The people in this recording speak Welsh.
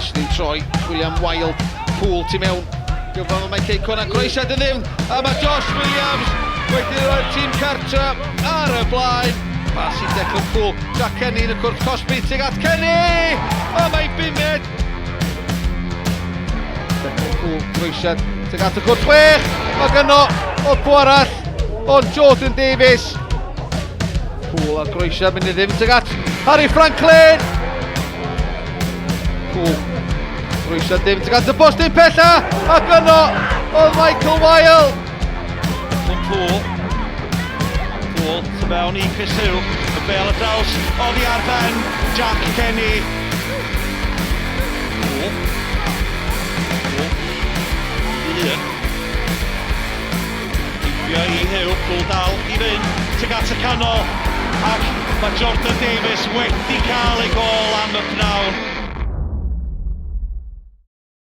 Davies, ni'n troi, William Wild, Poole tu mewn. Gyfan mae Cei Connah groesiad yn ddim, a mae Josh Williams wedi rhoi'r tîm cartra ar y blaen. Pas i Declan Poole, Jack Kenny yn y cwrt Cosby, tuag at Kenny! A mae bumed! Declan Poole groesiad, tuag at y cwrt 6, a gynno o gwarall o'n Jordan Davies. Poole a groesiad mynd i ddim, tuag at Harry Franklin! Poole, groesiad ddim, tuag at y bostyn pella, a gynno o Michael Wild. Poole tu mewn i Chris Hugh, y bel y draws, oddi ar ben, Jack Kenny. Poole, un. Dipio i Hugh, Poole dal i fynd, tuag at y canol, ac mae Jordan Davies wedi cael ei gol am y pnawn.